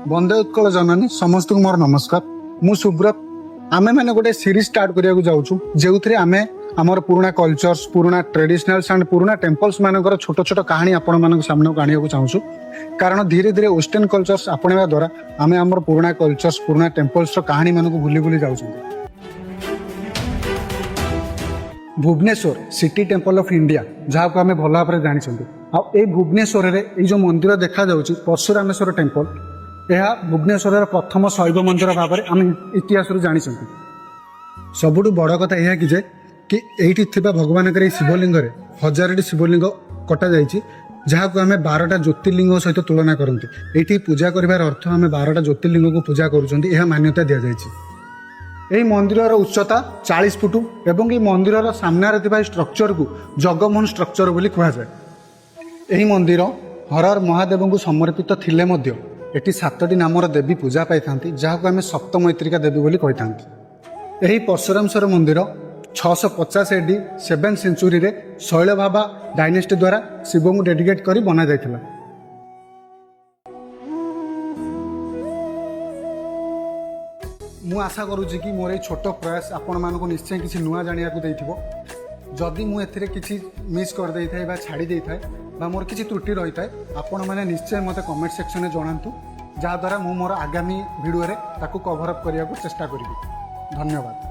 बंदे उत्कल जननी समस्त को मोर नमस्कार। मु सुब्रत आमे मैंने गोटे सीरीज स्टार्ट करिया जाऊँ जो आमे आमर पुराना कल्चर्स पुराना ट्रेडिशनल्स एंड पुराना टेम्पल्स मानकर छोट छोट कहानी आपण मान सामने को आने चाहूँ कारण धीरे धीरे वेस्टर्न कल्चर्स आपणा द्वारा आमे आमर पुराना कल्चर्स पुराना टेम्पल्स कहानी मान को भूली भूली जाऊँ। Bhubaneswar city temple of India जहाँ को आम भल भाव में जानी आ भुवनेश्वर में जो मंदिर देखा परशुरामेश्वर टेम्पल यह भुवनेश्वर प्रथम शैव मंदिर भाव में आम इतिहास जानी सबुठ बड़ कथा यह कि एठी थिबा भगवान के शिवलिंग 1000 शिवलिंग कटा जाइए जहाँ को आम 12टा ज्योतिर्लिंग सहित तुलना करते ये पूजा कर अर्थ आम 12टा ज्योतिर्लिंग को पूजा कर मान्यता दि जाए। यही मंदिर उच्चता 40 फुट एवं ये मंदिर सामने स्ट्रक्चर को जगमोहन स्ट्रक्चर बोली कहुए। यही मंदिर हर महादेव को समर्पित थिले मध्य एटी 7टी नामर देवी पूजा पाई जहाँ को आम सप्तमैत्रिका देवी बोली कही था। यही परशुरामेश्वर मंदिर 650 AD 7th सेंचुरी रे शैलभाबा डायनेस्टी द्वारा शिव को डेडिकेट कर बना जाइथिला। मु आशा करुच्ची कि मोर छोट प्रयास आपण मानक निश्चय किसी नुआ जानिया को देइथिबो। जदि मु एथिरे किसी मिस कर देइ थाए बा छाड़ी देइ थाए बा मोर किसी त्रुटि रही थाए आपण माने निश्चय मते कमेंट सेक्शन में जणांतु जहाँ द्वारा मु मोर आगामी वीडियो रे ताकू कवर अप करिया को चेष्टा करिबि। धन्यवाद।